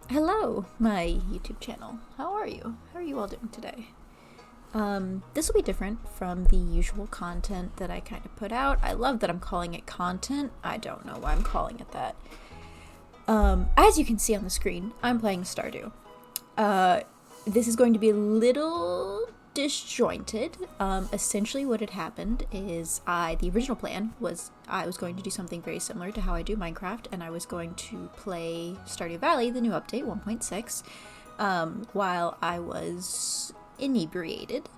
Hello, my YouTube channel. How are you? How are you all doing today? This will be different from the usual content that I kind of put out. I love that I'm calling it content. I don't know why I'm calling it that. As you can see on the screen, I'm playing Stardew. This is going to be a little disjointed. Essentially what had happened is the original plan was I was going to do something very similar to how I do Minecraft, and I was going to play Stardew Valley, the new update, 1.6, while I was inebriated.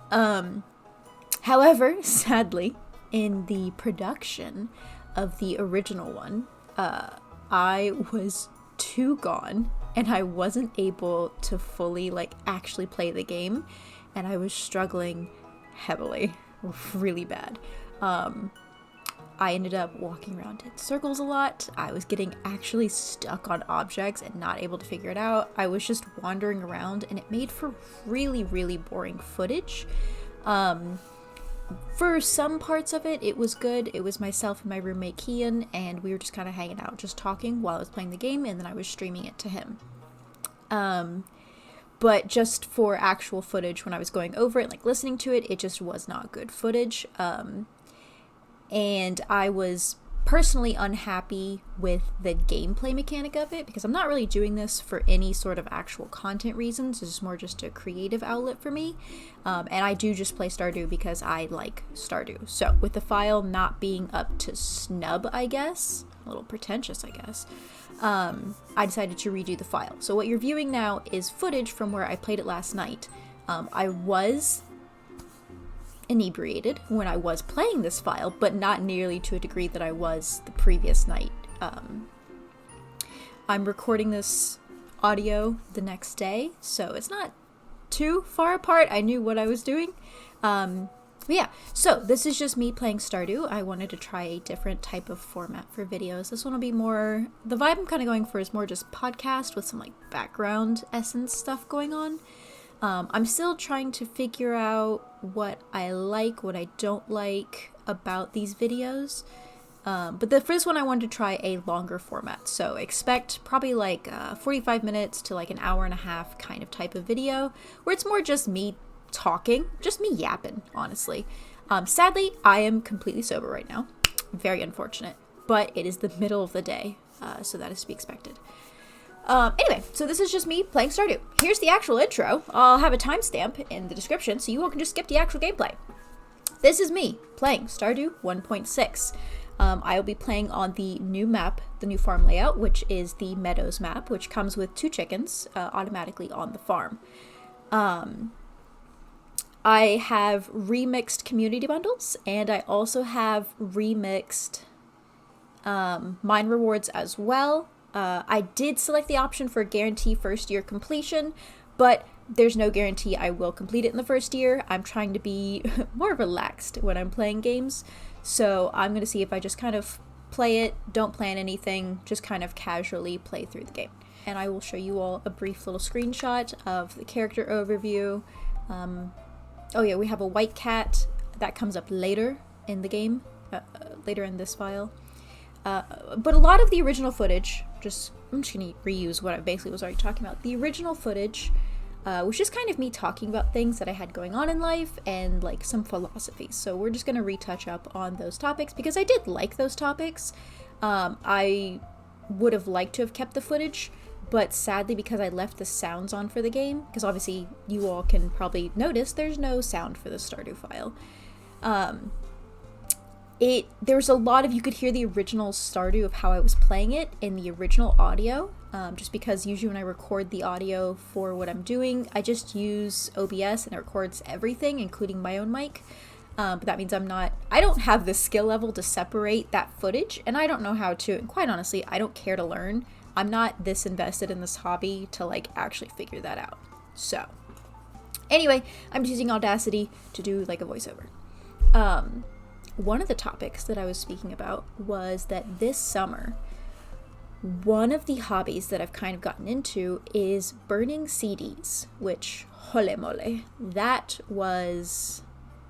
However, sadly, in the production of the original one, I was too gone and I wasn't able to fully actually play the game, and I was struggling heavily, really bad. I ended up walking around in circles a lot. I was getting actually stuck on objects and not able to figure it out. I was just wandering around, and it made for really, really boring footage. For some parts of it, it was good. It was myself and my roommate Kian, and we were just kind of hanging out, just talking while I was playing the game, and then I was streaming it to him. But just for actual footage, when I was going over it, listening to it, it just was not good footage. And I was personally unhappy with the gameplay mechanic of it, because I'm not really doing this for any sort of actual content reasons. It's more just a creative outlet for me. And I do just play Stardew because I like Stardew. So with the file not being up to snub, I guess, a little pretentious, I guess, I decided to redo the file. So what you're viewing now is footage from where I played it last night. I was inebriated when I was playing this file, but not nearly to a degree that I was the previous night. I'm recording this audio the next day, so it's not too far apart. I knew what I was doing. But yeah, so this is just me playing Stardew. I wanted to try a different type of format for videos. This one will be more, the vibe I'm kind of going for is more just podcast with some background essence stuff going on. I'm still trying to figure out what I like, what I don't like about these videos. But for this one, I wanted to try a longer format. So expect probably 45 minutes to an hour and a half kind of type of video, where it's more just me talking, just me yapping, honestly. Sadly, I am completely sober right now. Very unfortunate. But it is the middle of the day, so that is to be expected. Anyway, so this is just me playing Stardew. Here's the actual intro. I'll have a timestamp in the description, so you all can just skip the actual gameplay. This is me playing Stardew 1.6. I will be playing on the new map, the new farm layout, which is the Meadows map, which comes with 2 chickens automatically on the farm. I have remixed community bundles, and I also have remixed mine rewards as well. I did select the option for guarantee first year completion, but there's no guarantee I will complete it in the first year. I'm trying to be more relaxed when I'm playing games, so I'm going to see if I just kind of play it, don't plan anything, just kind of casually play through the game. And I will show you all a brief little screenshot of the character overview. Oh yeah, we have a white cat that comes up later in the game, later in this file. But a lot of the original footage, I'm just going to reuse what I basically was already talking about. The original footage was just kind of me talking about things that I had going on in life and some philosophies. So we're just going to retouch up on those topics because I did like those topics. I would have liked to have kept the footage, but sadly because I left the sounds on for the game, because obviously you all can probably notice there's no sound for the Stardew file. There's a lot of, you could hear the original Stardew of how I was playing it in the original audio, just because usually when I record the audio for what I'm doing, I just use OBS and it records everything, including my own mic. But that means I don't have the skill level to separate that footage, and I don't know how to, and quite honestly, I don't care to learn. I'm not this invested in this hobby to actually figure that out. So, anyway, I'm just using Audacity to do a voiceover. One of the topics that I was speaking about was that this summer, one of the hobbies that I've kind of gotten into is burning CDs, which, hole mole, that was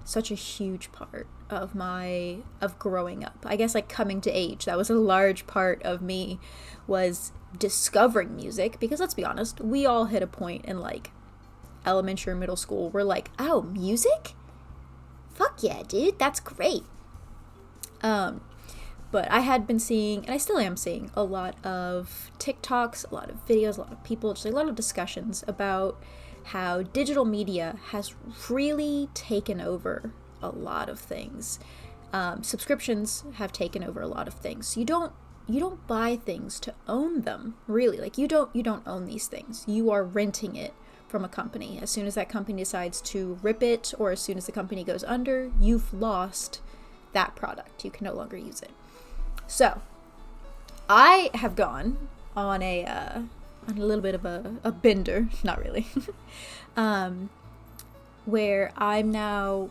such a huge part of growing up. I guess like coming to age. That was a large part of me, was discovering music, because let's be honest, we all hit a point in like elementary or middle school where like, oh, music? Fuck yeah, dude, that's great. But I had been seeing, and I still am seeing, a lot of TikToks, a lot of videos, a lot of people, just a lot of discussions about how digital media has really taken over a lot of things. Subscriptions have taken over a lot of things. You don't buy things to own them, really. Like you don't own these things. You are renting it from a company. As soon as that company decides to rip it, or as soon as the company goes under, you've lost that product. You can no longer use it. So I have gone on a little bit of a bender, not really, where I'm now,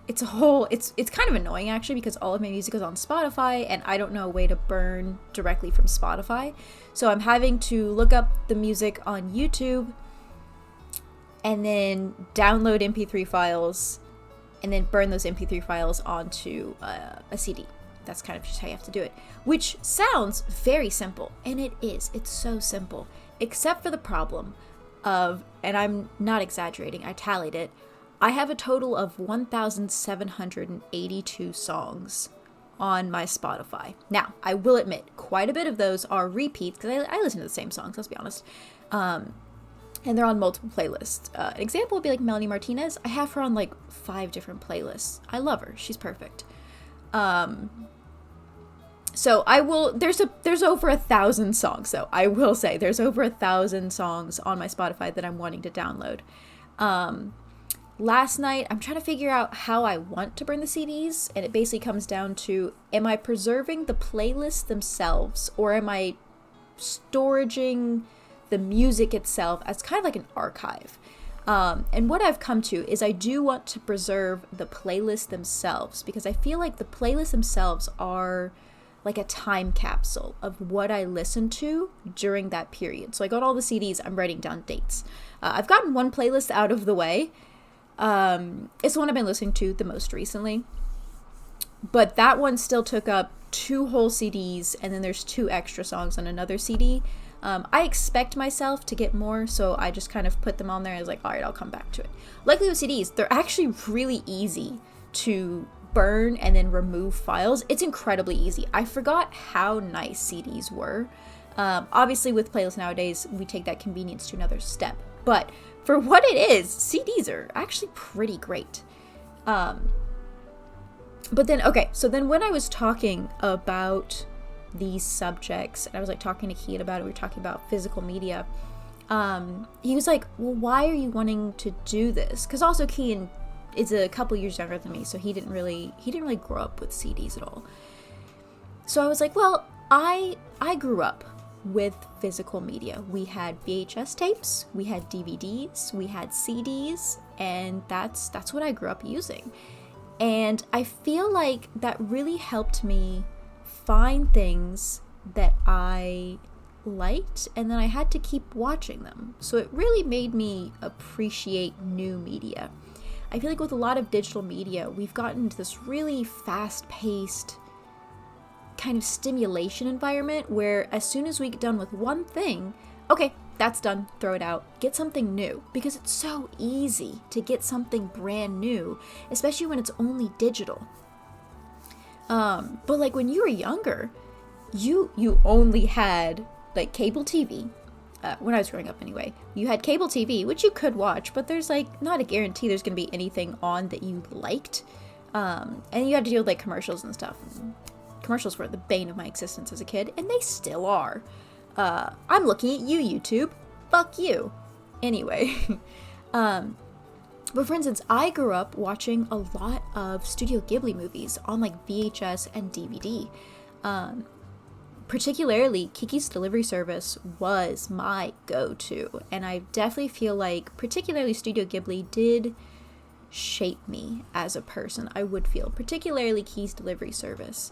it's kind of annoying actually, because all of my music is on Spotify and I don't know a way to burn directly from Spotify. So I'm having to look up the music on YouTube and then download MP3 files and then burn those MP3 files onto a CD. That's kind of just how you have to do it, which sounds very simple, and it is. It's so simple, except for the problem of, and I'm not exaggerating, I tallied it, I have a total of 1,782 songs on my Spotify. Now, I will admit, quite a bit of those are repeats, because I listen to the same songs, let's be honest, and they're on multiple playlists. An example would be like Melanie Martinez. I have her on like 5 different playlists. I love her. She's perfect. So I will, there's over 1,000 songs, so I will say there's over 1,000 songs on my Spotify that I'm wanting to download. Last night, I'm trying to figure out how I want to burn the CDs, and it basically comes down to, am I preserving the playlists themselves, or am I storaging the music itself as kind of like an archive? And what I've come to is I do want to preserve the playlists themselves, because I feel like the playlists themselves are like a time capsule of what I listened to during that period. So I got all the CDs, I'm writing down dates. I've gotten one playlist out of the way. It's the one I've been listening to the most recently. But that one still took up 2 whole CDs, and then there's 2 extra songs on another CD. I expect myself to get more, so I just kind of put them on there and I was like, all right, I'll come back to it. Luckily with CDs, they're actually really easy to burn and then remove files. It's incredibly easy. I forgot how nice CDs were. Obviously with playlists nowadays, we take that convenience to another step. But for what it is, CDs are actually pretty great. But then, okay, so then when I was talking about these subjects, and I was like talking to Kean about it, we were talking about physical media, he was like, well, why are you wanting to do this? Because also Kean is a couple years younger than me, so he didn't really grow up with CDs at all. So I was like, well, I grew up with physical media. We had VHS tapes, we had DVDs, we had CDs, and that's what I grew up using. And I feel like that really helped me find things that I liked, and then I had to keep watching them. So it really made me appreciate new media. I feel like with a lot of digital media, we've gotten into this really fast-paced kind of stimulation environment where as soon as we get done with one thing, okay, that's done, throw it out, get something new, because it's so easy to get something brand new, especially when it's only digital. But like when you were younger, you only had like cable TV. When I was growing up anyway, you had cable TV, which you could watch, but there's like not a guarantee there's going to be anything on that you liked. And you had to deal with like commercials and stuff. Commercials were the bane of my existence as a kid, and they still are. I'm looking at you, YouTube. Fuck you. Anyway. But for instance, I grew up watching a lot of Studio Ghibli movies on like VHS and DVD. Particularly, Kiki's Delivery Service was my go-to, and I definitely feel like particularly Studio Ghibli did shape me as a person, I would feel, particularly Kiki's Delivery Service.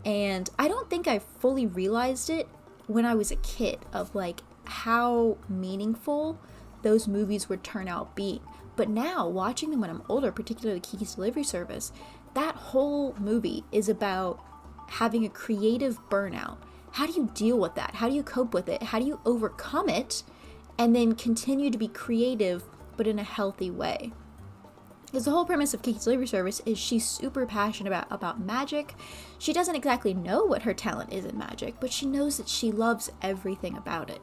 And I don't think I fully realized it when I was a kid of like how meaningful those movies would turn out being. But now, watching them when I'm older, particularly Kiki's Delivery Service, that whole movie is about having a creative burnout. How do you deal with that? How do you cope with it? How do you overcome it and then continue to be creative, but in a healthy way? Because the whole premise of Kiki's Delivery Service is she's super passionate about magic. She doesn't exactly know what her talent is in magic, but she knows that she loves everything about it.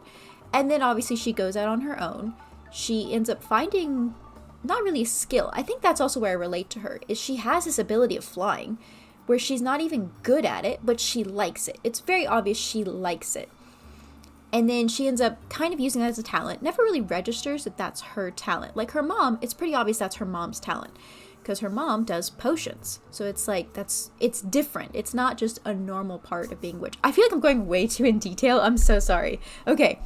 And then obviously she goes out on her own. She ends up finding not really a skill. I think that's also where I relate to her, is she has this ability of flying where she's not even good at it, but she likes it. It's very obvious she likes it. And then she ends up kind of using that as a talent. Never really registers that that's her talent. Like her mom, it's pretty obvious that's her mom's talent because her mom does potions. So it's like, it's different. It's not just a normal part of being a witch. I feel like I'm going way too in detail. I'm so sorry. Okay.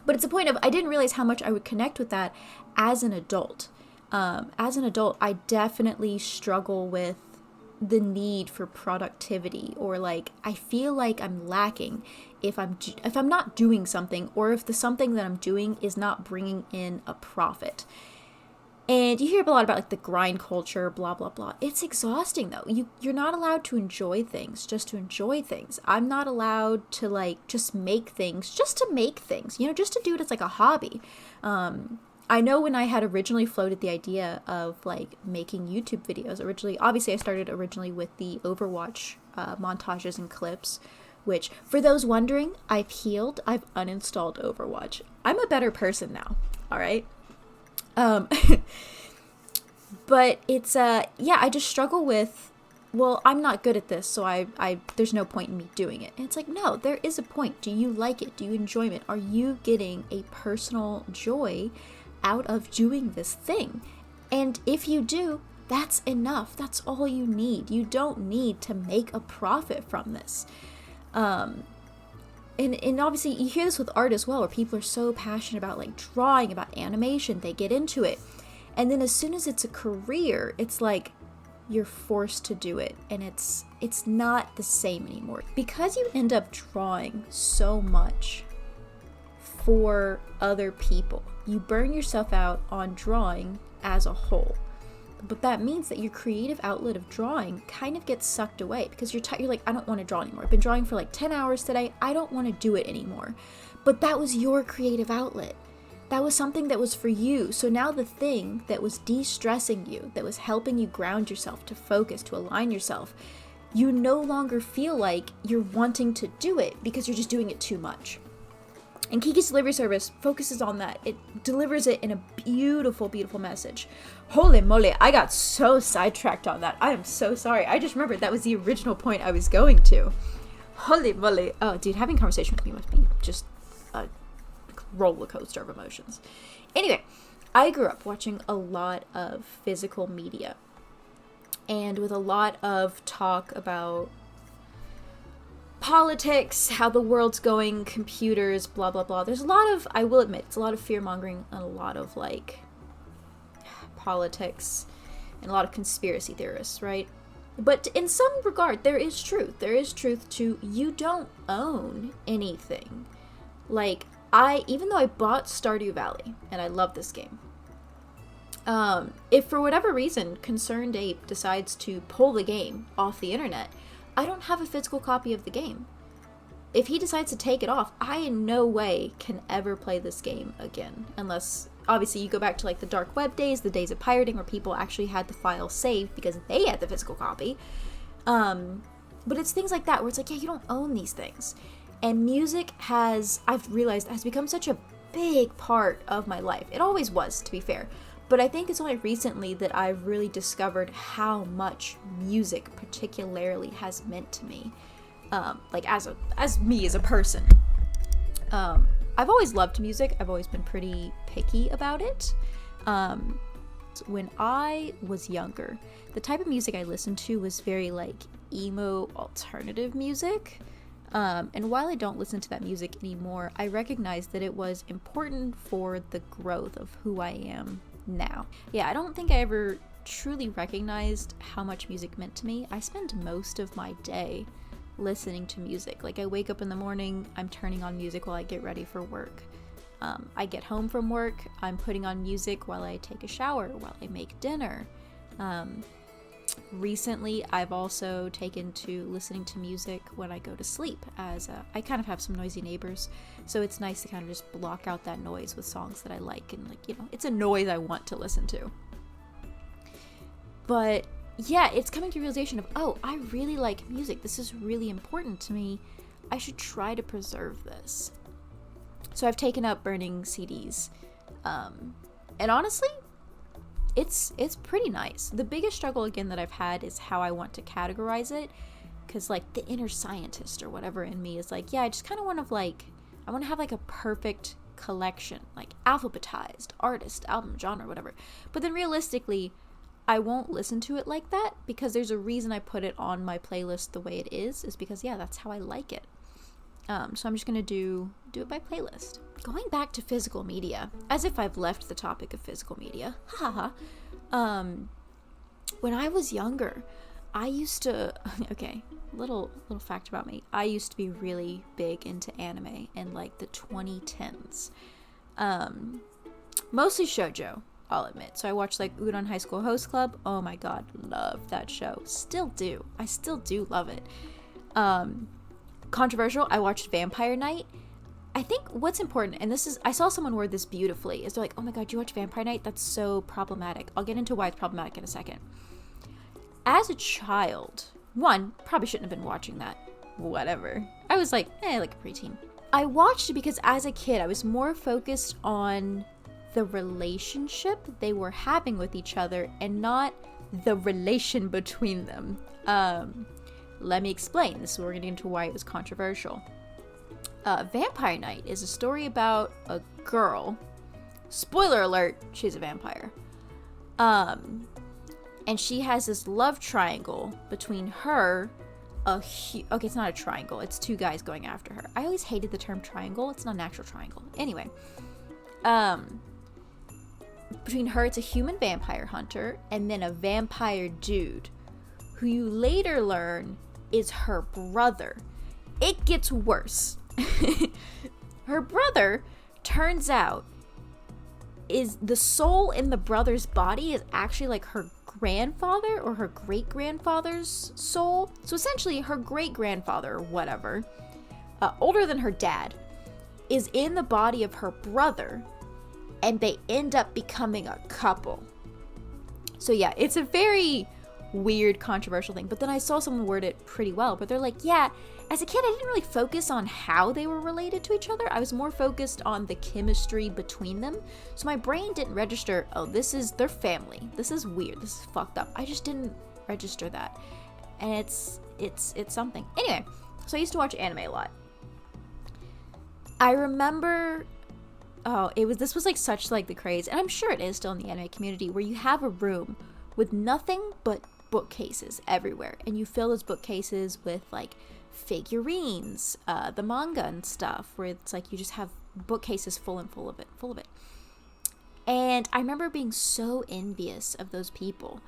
But it's a point of, I didn't realize how much I would connect with that as an adult. As an adult, I definitely struggle with the need for productivity, or like I feel like I'm lacking if I'm not doing something, or if the something that I'm doing is not bringing in a profit. And you hear a lot about like the grind culture, blah blah blah. It's exhausting though. You're not allowed to enjoy things just to enjoy things. I'm not allowed to like just make things just to make things, just to do it as like a hobby. I know when I had originally floated the idea of like making YouTube videos, obviously I started originally with the Overwatch montages and clips, which for those wondering, I've healed. I've uninstalled Overwatch. I'm a better person now. All right. But it's, I just struggle with, well, I'm not good at this, so there's no point in me doing it. And it's like, no, there is a point. Do you like it? Do you enjoy it? Are you getting a personal joy out of doing this thing? And if you do, that's enough. That's all you need. You don't need to make a profit from this. And obviously you hear this with art as well, where people are so passionate about like drawing, about animation, they get into it. And then as soon as it's a career, it's like you're forced to do it, and it's not the same anymore. Because you end up drawing so much for other people, you burn yourself out on drawing as a whole. But that means that your creative outlet of drawing kind of gets sucked away because you're like, I don't want to draw anymore. I've been drawing for like 10 hours today. I don't want to do it anymore. But that was your creative outlet. That was something that was for you. So now the thing that was de-stressing you, that was helping you ground yourself, to focus, to align yourself, you no longer feel like you're wanting to do it because you're just doing it too much. And Kiki's Delivery Service focuses on that. It delivers it in a beautiful, beautiful message. Holy moly, I got so sidetracked on that. I am so sorry. I just remembered that was the original point I was going to. Holy moly. Oh, dude, having a conversation with me must be just a roller coaster of emotions. Anyway, I grew up watching a lot of physical media. And with a lot of talk about politics, how the world's going, computers, blah, blah, blah. There's a lot of, I will admit, it's a lot of fear-mongering and a lot of, like, politics and a lot of conspiracy theorists, right? But in some regard, there is truth. There is truth to, you don't own anything. Like, even though I bought Stardew Valley, and I love this game, if for whatever reason Concerned Ape decides to pull the game off the internet, I don't have a physical copy of the game. If he decides to take it off, I in no way can ever play this game again. Unless, obviously, you go back to like the dark web days, the days of pirating, where people actually had the file saved because they had the physical copy. But it's things like that where it's like, yeah, you don't own these things. And music I've realized, has become such a big part of my life. It always was, to be fair. But I think it's only recently that I've really discovered how much music particularly has meant to me. Like as me as a person. I've always loved music. I've always been pretty picky about it. When I was younger, the type of music I listened to was very like emo alternative music. And while I don't listen to that music anymore, I recognize that it was important for the growth of who I am now. Yeah, I don't think I ever truly recognized how much music meant to me. I spend most of my day listening to music. Like, I wake up in the morning, I'm turning on music while I get ready for work. I get home from work, I'm putting on music while I take a shower, while I make dinner. recently I've also taken to listening to music when I go to sleep, as I kind of have some noisy neighbors, so it's nice to kind of just block out that noise with songs that I like, and like, you know, it's a noise I want to listen to. But yeah, it's coming to the realization of, oh, I really like music. This is really important to me. I should try to preserve this. So I've taken up burning CDs. And honestly, it's pretty nice. The biggest struggle, again, that I've had is how I want to categorize it. Because, like, the inner scientist or whatever in me is like, yeah, I just kind of want to, like, I want to have, like, a perfect collection. Like, alphabetized, artist, album, genre, whatever. But then realistically, I won't listen to it like that, because there's a reason I put it on my playlist the way it is because, yeah, that's how I like it. So I'm just going to do it by playlist. Going back to physical media, as if I've left the topic of physical media. When I was younger, I used to, okay, little fact about me. I used to be really big into anime in like the 2010s. Mostly shoujo, I'll admit. So I watched like Udon High School Host Club. Oh my god, love that show. Still do. I still do love it. Controversial, I watched Vampire Night. I think what's important, and this is, I saw someone word this beautifully, is they're like, oh my god, you watch Vampire Night? That's so problematic. I'll get into why it's problematic in a second. As a child, one, probably shouldn't have been watching that. Whatever. I was like a preteen. I watched it because as a kid, I was more focused on the relationship they were having with each other and not the relation between them. Let me explain. This is where we're getting into why it was controversial. Vampire Night is a story about a girl. Spoiler alert, she's a vampire. And she has this love triangle between her, okay, it's not a triangle, it's two guys going after her. I always hated the term triangle. It's not an actual triangle. Anyway, between her, it's a human vampire hunter, and then a vampire dude, who you later learn is her brother. It gets worse. Her brother, turns out, is the soul in the brother's body is actually like her grandfather or her great-grandfather's soul. So essentially her great-grandfather or whatever, older than her dad, is in the body of her brother, and they end up becoming a couple. So yeah, it's a very weird, controversial thing. But then I saw someone word it pretty well, but they're like, yeah, as a kid, I didn't really focus on how they were related to each other. I was more focused on the chemistry between them. So my brain didn't register, oh, this is their family. This is weird. This is fucked up. I just didn't register that. And it's something. Anyway, so I used to watch anime a lot. I remember, this was like such like the craze, and I'm sure it is still in the anime community, where you have a room with nothing but bookcases everywhere, and you fill those bookcases with like figurines, the manga and stuff, where it's like you just have bookcases full of it. And I remember being so envious of those people.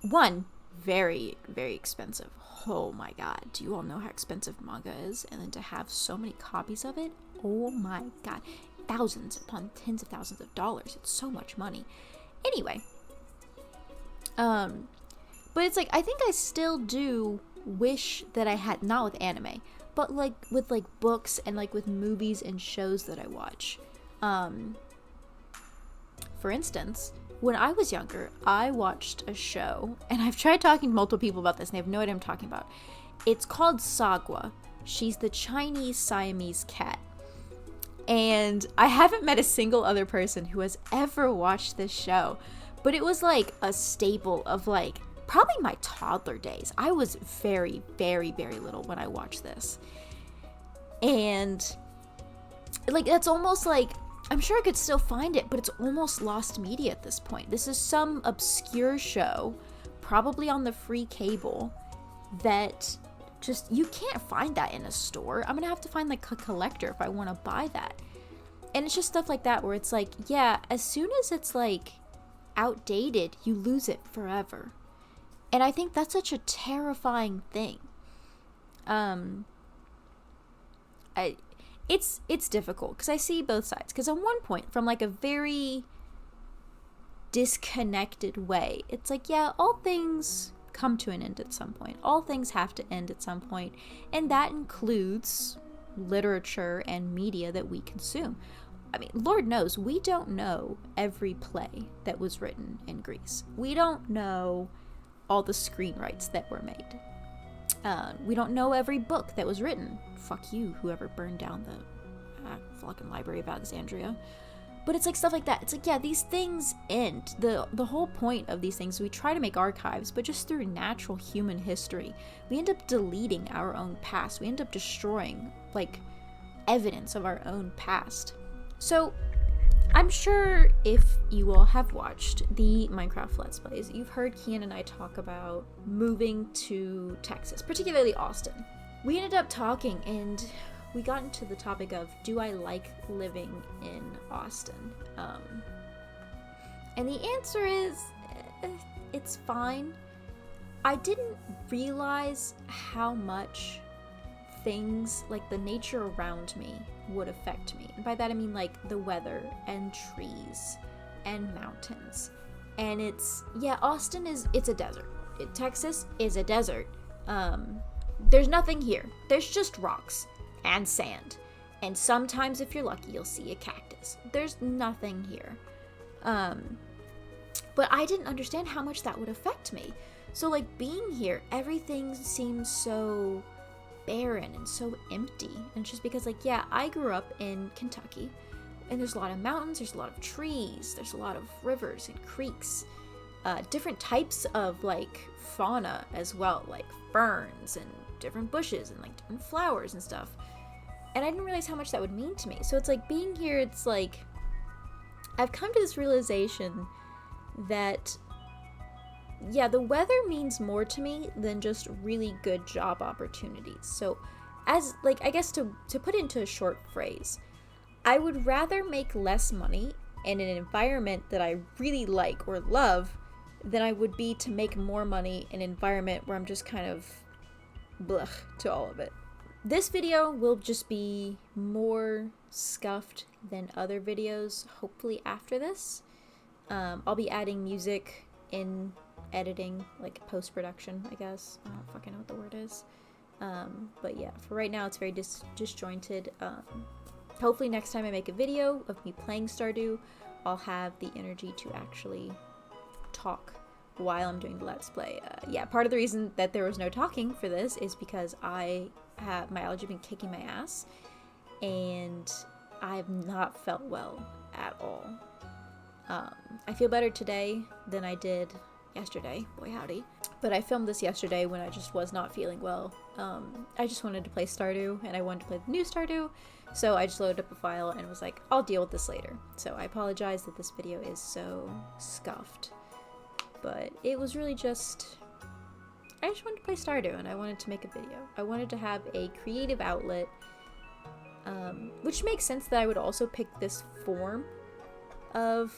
One, very, very expensive. Oh my god, do you all know how expensive manga is? And then to have so many copies of it, oh my god, thousands upon tens of thousands of dollars. It's so much money. Anyway, but it's like, I think I still do wish that I had, not with anime, but like with like books and like with movies and shows that I watch. For instance, when I was younger, I watched a show, and I've tried talking to multiple people about this and they have no idea what I'm talking about. It's called Sagwa. She's the Chinese Siamese cat. And I haven't met a single other person who has ever watched this show, but it was like a staple of like probably my toddler days. I was very, very, very little when I watched this. And like, that's almost like, I'm sure I could still find it, but it's almost lost media at this point. This is some obscure show, probably on the free cable, that just, you can't find that in a store. I'm gonna have to find like a collector if I want to buy that. And it's just stuff like that where it's like, yeah, as soon as it's like outdated, you lose it forever. And I think that's such a terrifying thing. It's difficult because I see both sides. Because on one point, from like a very disconnected way. It's like, yeah, all things come to an end at some point. All things have to end at some point, and that includes literature and media that we consume. I mean, Lord knows, we don't know every play that was written in Greece. We don't know all the screenwrites that were made. We don't know every book that was written. Fuck you, whoever burned down the fucking Library of Alexandria. But it's like stuff like that. It's like, yeah, these things end. The whole point of these things, we try to make archives, but just through natural human history, we end up deleting our own past. We end up destroying, like, evidence of our own past. So, I'm sure if you all have watched the Minecraft Let's Plays, you've heard Kian and I talk about moving to Texas, particularly Austin. We ended up talking, and we got into the topic of, do I like living in Austin? And the answer is, it's fine. I didn't realize how much things, like the nature around me, would affect me. And by that I mean like the weather and trees and mountains. And Austin it's a desert. Texas is a desert. There's nothing here. There's just rocks and sand. And sometimes if you're lucky, you'll see a cactus. There's nothing here. But I didn't understand how much that would affect me. So like being here, everything seems so barren and so empty. And it's just because, like, yeah, I grew up in Kentucky, and there's a lot of mountains, there's a lot of trees, there's a lot of rivers and creeks, different types of like fauna as well, like ferns and different bushes and like different flowers and stuff. And I didn't realize how much that would mean to me. So it's like being here, it's like I've come to this realization that, yeah, the weather means more to me than just really good job opportunities. So as, like, I guess to put it into a short phrase, I would rather make less money in an environment that I really like or love than I would be to make more money in an environment where I'm just kind of blech to all of it. This video will just be more scuffed than other videos, hopefully after this. I'll be adding music in editing, like post-production, I guess. I don't fucking know what the word is. But yeah, for right now it's very disjointed. Hopefully next time I make a video of me playing Stardew, I'll have the energy to actually talk while I'm doing the Let's Play. Yeah, part of the reason that there was no talking for this is because my allergy been kicking my ass, and I have not felt well at all. I feel better today than I did yesterday, boy howdy. But I filmed this yesterday when I just was not feeling well. I just wanted to play Stardew, and I wanted to play the new Stardew, so I just loaded up a file and was like, I'll deal with this later. So I apologize that this video is so scuffed, but it was really just, I just wanted to play Stardew and I wanted to make a video. I wanted to have a creative outlet, which makes sense that I would also pick this form of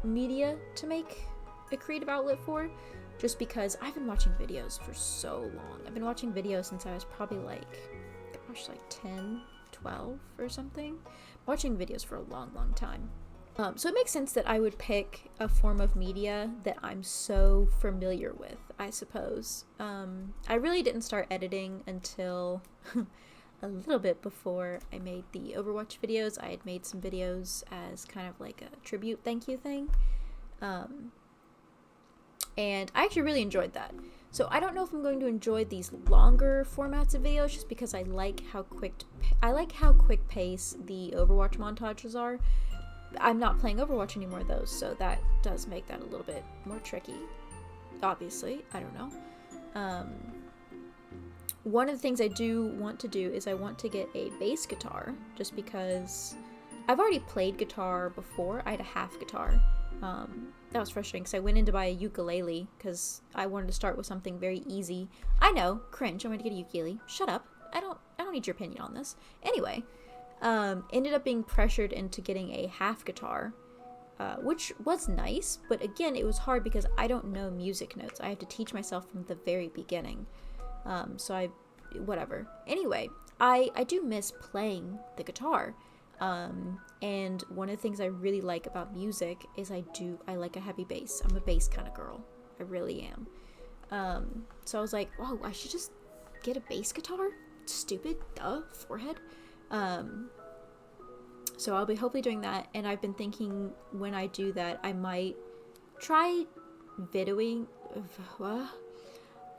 media to make a creative outlet for, just because I've been watching videos for so long. I've been watching videos since I was probably like 10, 12 or something. Watching videos for a long time. So it makes sense that I would pick a form of media that I'm so familiar with, I suppose. I really didn't start editing until a little bit before I made the Overwatch videos. I had made some videos as kind of like a tribute thank you thing. And I actually really enjoyed that. So I don't know if I'm going to enjoy these longer formats of videos, just because I like how quick pace the Overwatch montages are. I'm not playing Overwatch anymore though, so that does make that a little bit more tricky. Obviously, I don't know. One of the things I do want to do is I want to get a bass guitar, just because I've already played guitar before. I had a half guitar. That was frustrating because I went in to buy a ukulele because I wanted to start with something very easy. I know, cringe, I wanted to get a ukulele. Shut up. I don't need your opinion on this. Anyway, ended up being pressured into getting a half guitar, which was nice, but again, it was hard because I don't know music notes. I have to teach myself from the very beginning. Whatever. Anyway, I do miss playing the guitar. And one of the things I really like about music is I like a heavy bass. I'm a bass kind of girl. I really am. So I was like, whoa, I should just get a bass guitar. Stupid, forehead. So I'll be hopefully doing that, and I've been thinking when I do that, I might try videoing.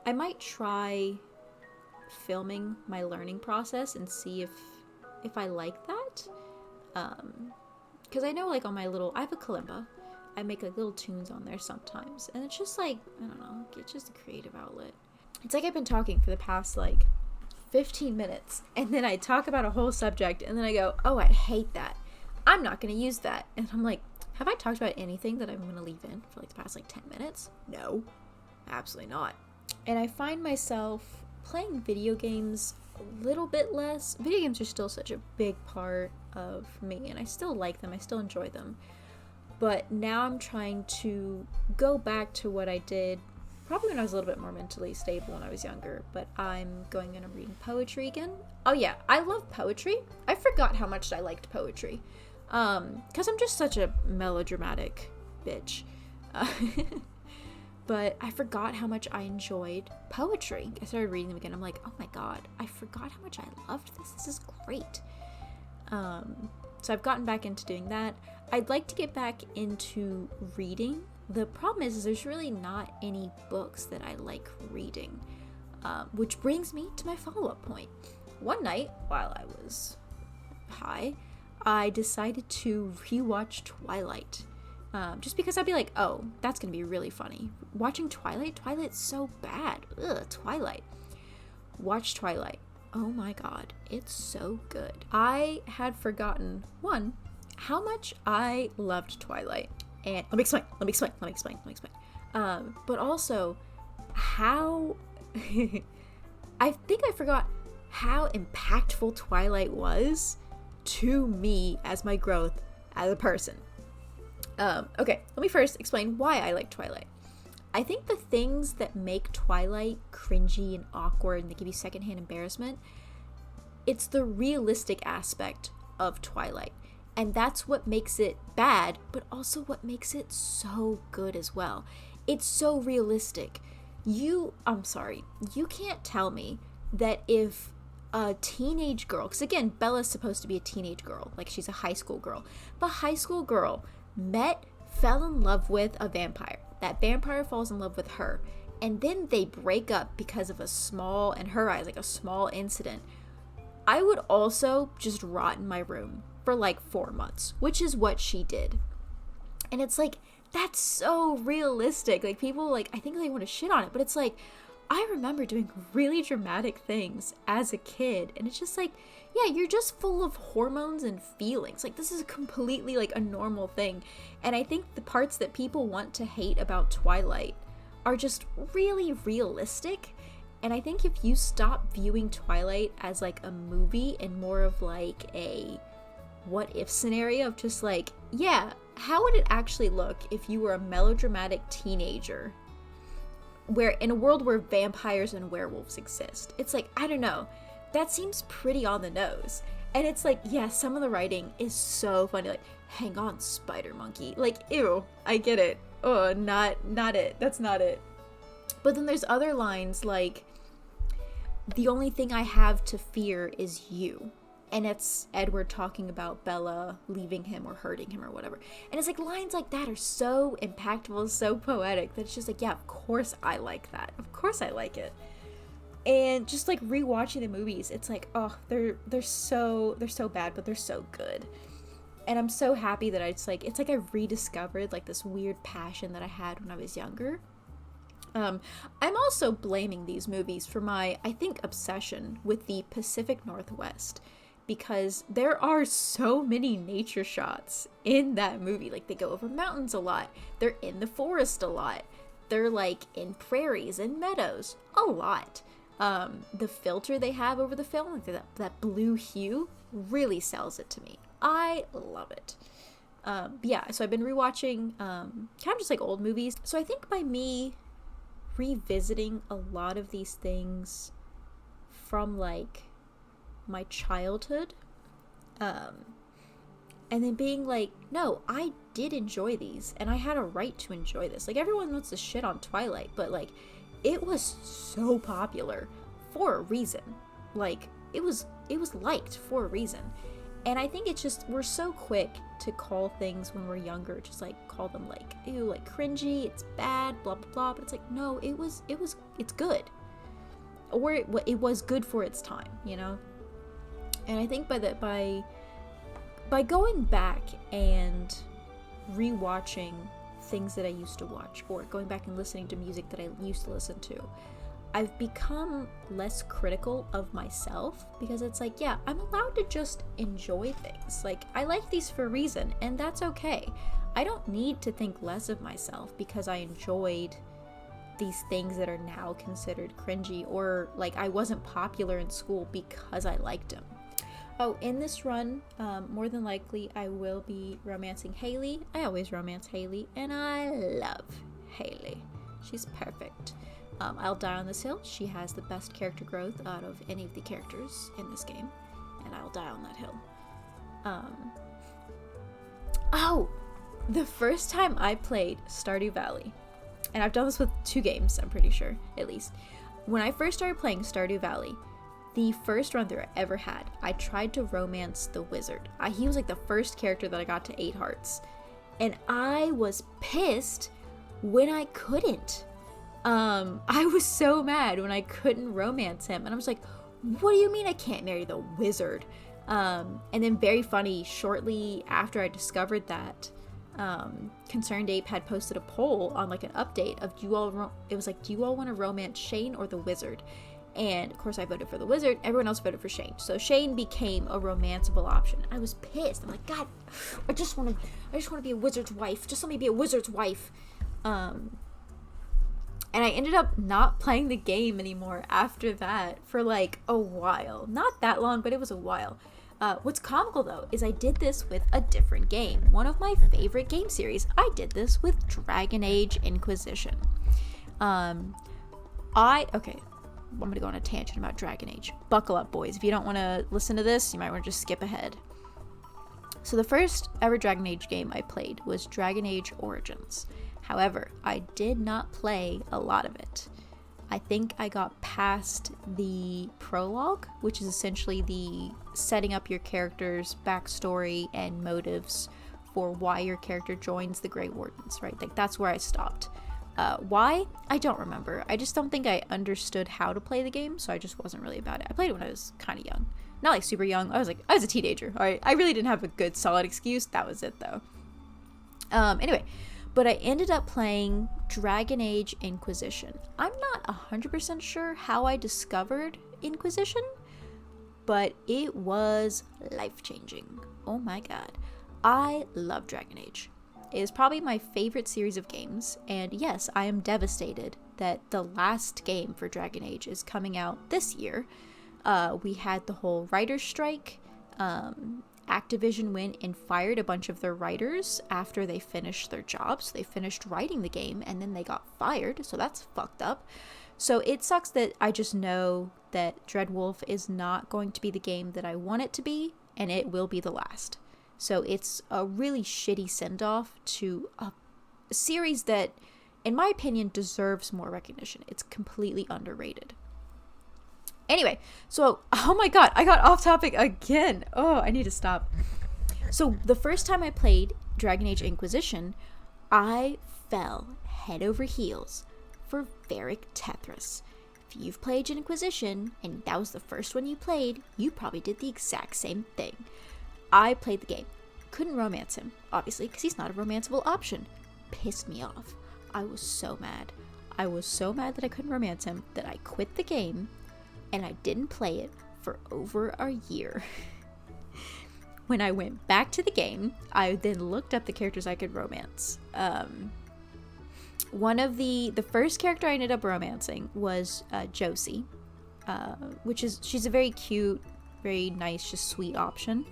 I might try filming my learning process and see if I like that. Because I know, like, on my I have a kalimba. I make like little tunes on there sometimes, and it's just like, I don't know, it's just a creative outlet. It's like I've been talking for the past like 15 minutes, and then I talk about a whole subject, and then I go, oh, I hate that, I'm not going to use that, and I'm like, have I talked about anything that I'm going to leave in for like the past like 10 minutes? No, absolutely not. And I find myself playing video games a little bit less. Video games are still such a big part of me, and I still like them, I still enjoy them, but now I'm trying to go back to what I did probably when I was a little bit more mentally stable when I was younger, but I'm going into reading poetry again. Oh yeah, I love poetry. I forgot how much I liked poetry, because I'm just such a melodramatic bitch. But I forgot how much I enjoyed poetry. I started reading them again. I'm like, oh my god, I forgot how much I loved this. This is great. So I've gotten back into doing that. I'd like to get back into reading. The problem is there's really not any books that I like reading, which brings me to my follow-up point. One night, while I was high, I decided to rewatch Twilight, just because I'd be like, oh, that's gonna be really funny. Watching Twilight's so bad. Ugh, Twilight. Watch Twilight. Oh my god, it's so good. I had forgotten, one, how much I loved Twilight. And let me explain. But also, how I think I forgot how impactful Twilight was to me as my growth as a person. Okay, let me first explain why I like Twilight. I think the things that make Twilight cringy and awkward and they give you secondhand embarrassment, it's the realistic aspect of Twilight. And that's what makes it bad, but also what makes it so good as well. It's so realistic. I'm sorry, you can't tell me that if a teenage girl, because again, Bella's supposed to be a teenage girl, like she's a high school girl, but high school girl fell in love with a vampire. That vampire falls in love with her, and then they break up because of a small, in her eyes, like a small incident. I would also just rot in my room for like 4 months, which is what she did. And it's like, that's so realistic. Like, people, like, I think they want to shit on it, but it's like, I remember doing really dramatic things as a kid, and it's just like, yeah, you're just full of hormones and feelings. Like, this is completely like a normal thing. And I think the parts that people want to hate about Twilight are just really realistic. And I think if you stop viewing Twilight as like a movie and more of like a what if scenario of just like, yeah, how would it actually look if you were a melodramatic teenager where in a world where vampires and werewolves exist? It's like, I don't know, that seems pretty on the nose. And it's like, yeah, some of the writing is so funny, like, hang on, spider monkey, like, ew, I get it. Oh, not it, that's not it. But then there's other lines like, the only thing I have to fear is you. And it's Edward talking about Bella leaving him or hurting him or whatever. And it's like, lines like that are so impactful, so poetic, that it's just like, yeah, of course I like that. Of course I like it. And just like rewatching the movies, it's like, oh, they're so bad, but they're so good. And I'm so happy that it's like I rediscovered like this weird passion that I had when I was younger. I'm also blaming these movies for my, I think, obsession with the Pacific Northwest, because there are so many nature shots in that movie. Like, they go over mountains a lot, they're in the forest a lot, they're like in prairies and meadows a lot. The filter they have over the film, like that blue hue, really sells it to me. I love it. Yeah, so I've been rewatching kind of just like old movies. So I think by me revisiting a lot of these things from like my childhood, and then being like, no, I did enjoy these, and I had a right to enjoy this. Like, everyone wants to shit on Twilight, but like, it was so popular for a reason. Like, it was liked for a reason. And I think it's just, we're so quick to call things when we're younger, just like call them like, ew, like cringy, it's bad, blah blah blah. But it's like, no, it's good, or it was good for its time, you know. And I think by going back and rewatching things that I used to watch, or going back and listening to music that I used to listen to, I've become less critical of myself, because it's like, yeah, I'm allowed to just enjoy things. Like, I like these for a reason, and that's okay. I don't need to think less of myself because I enjoyed these things that are now considered cringy, or like I wasn't popular in school because I liked them. Oh, in this run, more than likely, I will be romancing Haley. I always romance Haley, and I love Haley. She's perfect. I'll die on this hill. She has the best character growth out of any of the characters in this game, and I'll die on that hill. Oh, the first time I played Stardew Valley, and I've done this with 2 games, I'm pretty sure, at least. When I first started playing Stardew Valley, the first run through I ever had, I tried to romance the wizard. He was like the first character that I got to 8 hearts, and I was pissed when I couldn't. I was so mad when I couldn't romance him, and I was like, what do you mean I can't marry the wizard? And then very funny, shortly after I discovered that, Concerned Ape had posted a poll on like an update of do you all want to romance Shane or the wizard? And of course I voted for the wizard. Everyone else voted for Shane. So Shane became a romanceable option. I was pissed. I'm like, God, I just want to be a wizard's wife. Just let me be a wizard's wife. And I ended up not playing the game anymore after that for like a while. Not that long, but it was a while. What's comical though is I did this with a different game. One of my favorite game series. I did this with Dragon Age Inquisition. I'm gonna go on a tangent about Dragon Age. Buckle up, boys. If you don't want to listen to this, you might want to just skip ahead. So the first ever Dragon Age game I played was Dragon Age Origins. However, I did not play a lot of it. I think I got past the prologue, which is essentially the setting up your character's backstory and motives for why your character joins the Grey Wardens, right? Like, that's where I stopped. Why? I don't remember. I just don't think I understood how to play the game, so I just wasn't really about it. I played it when I was kind of young. Not like super young. I was a teenager. All right. I really didn't have a good solid excuse. That was it though. Anyway, but I ended up playing Dragon Age Inquisition. I'm not 100% sure how I discovered Inquisition, but it was life-changing. Oh my god. I love Dragon Age. It is probably my favorite series of games, and yes, I am devastated that the last game for Dragon Age is coming out this year. We had the whole writer's strike. Activision went and fired a bunch of their writers after they finished their jobs. They finished writing the game, and then they got fired, so that's fucked up. So it sucks that I just know that Dreadwolf is not going to be the game that I want it to be, and it will be the last. So it's a really shitty send-off to a series that, in my opinion, deserves more recognition. It's completely underrated. Anyway, so, oh my god, I got off topic again. Oh, I need to stop. So the first time I played Dragon Age Inquisition, I fell head over heels for Varric Tethras. If you've played Inquisition, and that was the first one you played, you probably did the exact same thing. I played the game. Couldn't romance him, obviously, because he's not a romanceable option. Pissed me off. I was so mad. I was so mad that I couldn't romance him that I quit the game, and I didn't play it for over a year. When I went back to the game, I then looked up the characters I could romance. One of the first character I ended up romancing was Josie, she's a very cute, very nice, just sweet option.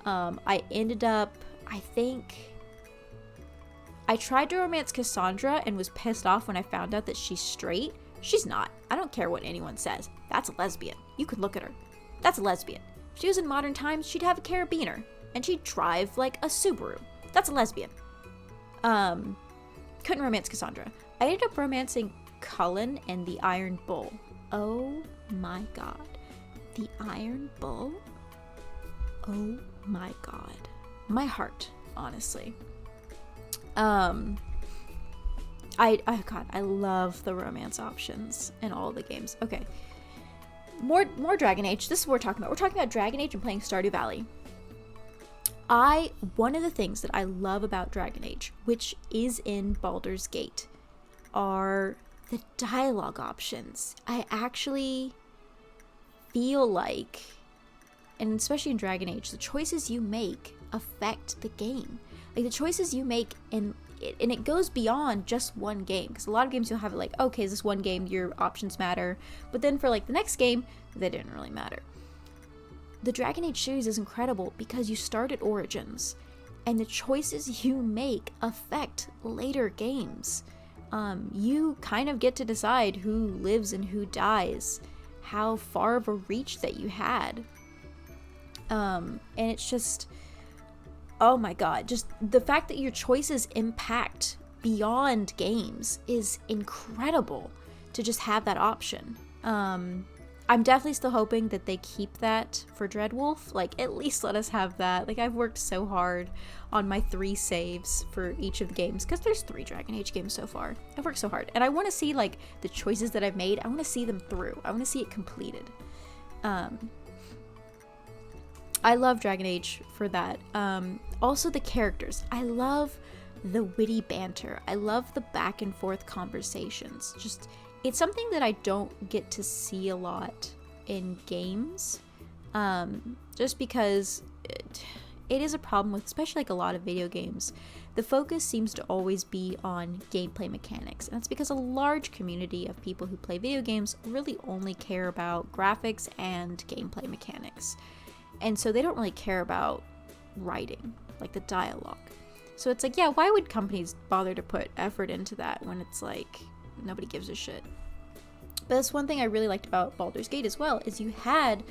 I tried to romance Cassandra and was pissed off when I found out that she's straight. She's not. I don't care what anyone says. That's a lesbian. You could look at her. That's a lesbian. If she was in modern times, she'd have a carabiner. and she'd drive like a Subaru. That's a lesbian. Couldn't romance Cassandra. I ended up romancing Cullen and the Iron Bull. Oh my god. The Iron Bull? Oh my god. My heart, honestly. God, I love the romance options in all the games. Okay. More Dragon Age. This is what we're talking about. We're talking about Dragon Age and playing Stardew Valley. One of the things that I love about Dragon Age, which is in Baldur's Gate, are the dialogue options. I actually feel like, and especially in Dragon Age, the choices you make affect the game. Like the choices you make and it goes beyond just one game, because a lot of games you'll have it like, okay, is this one game your options matter, but then for like the next game they didn't really matter. The Dragon Age series is incredible because you start at Origins and the choices you make affect later games. You kind of get to decide who lives and who dies, how far of a reach that you had, and it's just, oh my god, just the fact that your choices impact beyond games is incredible to just have that option. I'm definitely still hoping that they keep that for Dreadwolf. Like, at least let us have that. Like, I've worked so hard on my 3 saves for each of the games, because there's 3 Dragon Age games so far. I've worked so hard, and I want to see, like, the choices that I've made. I want to see them through. I want to see it completed. I love Dragon Age for that. Also the characters. I love the witty banter. I love the back and forth conversations. Just, it's something that I don't get to see a lot in games. Just because it is a problem with, especially like a lot of video games. The focus seems to always be on gameplay mechanics. And that's because a large community of people who play video games really only care about graphics and gameplay mechanics. And so they don't really care about writing, like the dialogue. So it's like, yeah, why would companies bother to put effort into that when it's like nobody gives a shit? But that's one thing I really liked about Baldur's Gate as well, is you had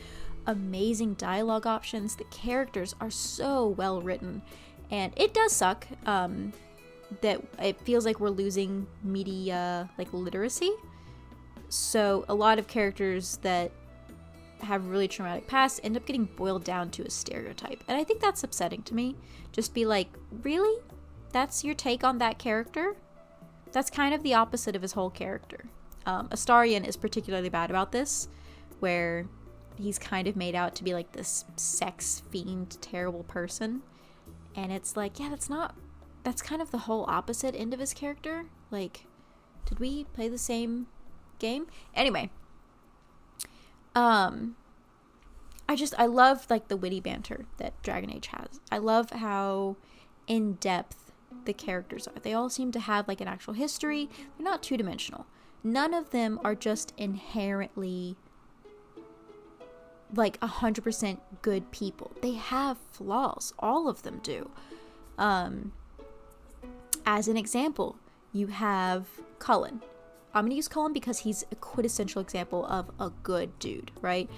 amazing dialogue options. The characters are so well written, and it does suck that it feels like we're losing media like literacy. So a lot of characters that have really traumatic pasts end up getting boiled down to a stereotype, and I think that's upsetting to me. Just be like, really? That's your take on that character? That's kind of the opposite of his whole character. Astarion is particularly bad about this, where he's kind of made out to be like this sex fiend, terrible person, and it's like, yeah, that's kind of the whole opposite end of his character. Like, did we play the same game? Anyway, I love like the witty banter that Dragon Age has. I love how in depth the characters are. They all seem to have like an actual history. They're not two-dimensional. None of them are just inherently like 100% good people. They have flaws. All of them do. As an example, you have Cullen. I'm gonna use Cullen because he's a quintessential example of a good dude, right?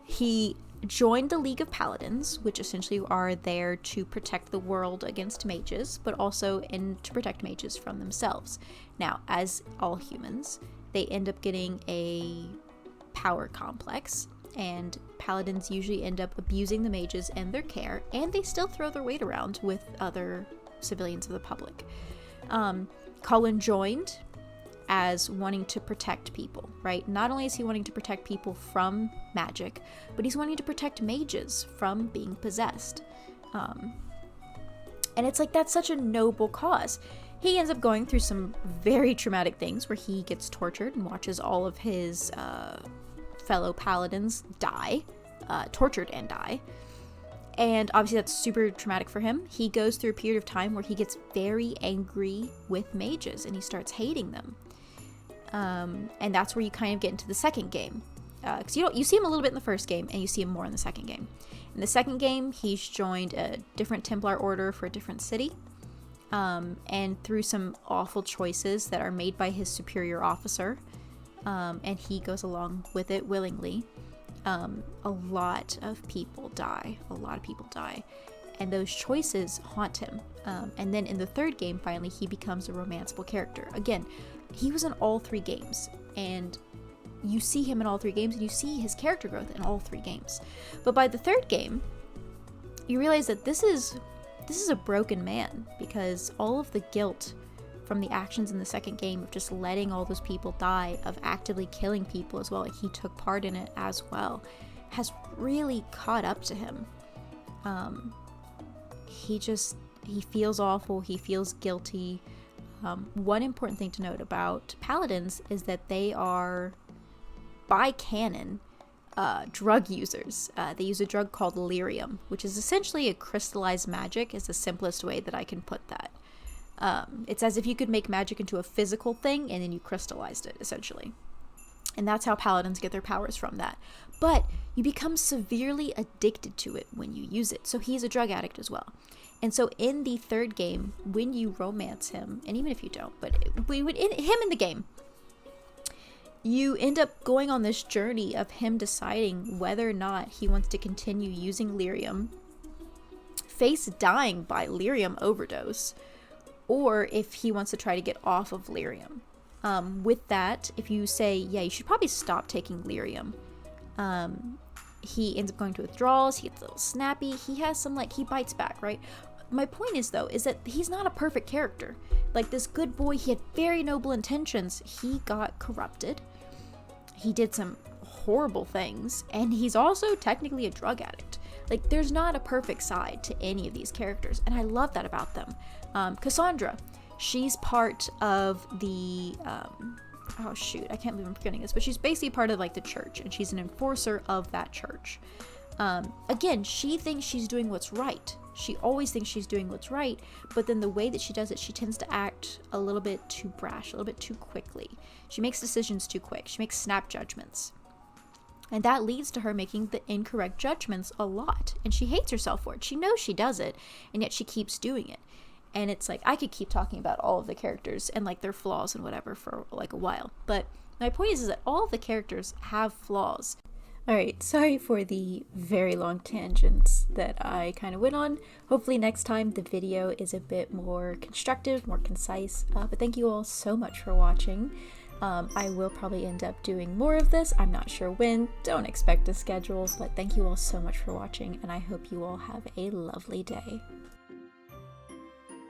He joined the League of Paladins, which essentially are there to protect the world against mages, but also to protect mages from themselves. Now, as all humans, they end up getting a power complex, and paladins usually end up abusing the mages and their care, and they still throw their weight around with other civilians of the public. Cullen joined as wanting to protect people, right? Not only is he wanting to protect people from magic, but he's wanting to protect mages from being possessed. And it's like, that's such a noble cause. He ends up going through some very traumatic things where he gets tortured and watches all of his fellow paladins die, tortured and die. And obviously that's super traumatic for him. He goes through a period of time where he gets very angry with mages and he starts hating them. And that's where you kind of get into the second game. Because you see him a little bit in the first game, and you see him more in the second game. In the second game, he's joined a different Templar order for a different city. And through some awful choices that are made by his superior officer, and he goes along with it willingly, a lot of people die. and those choices haunt him. And then in the third game, finally, he becomes a romanceable character. Again, he was in all 3 games, and you see him in all 3 games, and you see his character growth in all 3 games. But by the third game, you realize that this is a broken man, because all of the guilt from the actions in the second game of just letting all those people die, of actively killing people as well, like he took part in it as well, has really caught up to him. He feels awful, he feels guilty. One important thing to note about paladins is that they are, by canon, drug users. They use a drug called lyrium, which is essentially a crystallized magic, is the simplest way that I can put that. It's as if you could make magic into a physical thing and then you crystallized it, essentially. And that's how paladins get their powers from that. But you become severely addicted to it when you use it. So he's a drug addict as well. And so in the third game, when you romance him, and even if you don't, but him in the game, you end up going on this journey of him deciding whether or not he wants to continue using lyrium, face dying by lyrium overdose, or if he wants to try to get off of lyrium. With that, if you say, yeah, you should probably stop taking lyrium, he ends up going to withdrawals, he gets a little snappy, he has some, he bites back, right? My point is, though, is that he's not a perfect character. Like, this good boy, he had very noble intentions. He got corrupted. He did some horrible things, and he's also technically a drug addict. Like, there's not a perfect side to any of these characters, and I love that about them. Cassandra, she's part of the, oh shoot, I can't believe I'm forgetting this, but she's basically part of, the church, and she's an enforcer of that church. Again, she thinks she's doing what's right. She always thinks she's doing what's right, but then the way that she does it, she tends to act a little bit too brash, a little bit too quickly. She makes decisions too quick. She makes snap judgments. And that leads to her making the incorrect judgments a lot. And she hates herself for it. She knows she does it, and yet she keeps doing it. And it's I could keep talking about all of the characters and their flaws and whatever for a while. But my point is that all of the characters have flaws. Alright, sorry for the very long tangents that I kind of went on. Hopefully next time the video is a bit more constructive, more concise. But thank you all so much for watching. I will probably end up doing more of this. I'm not sure when. Don't expect a schedule. But thank you all so much for watching, and I hope you all have a lovely day.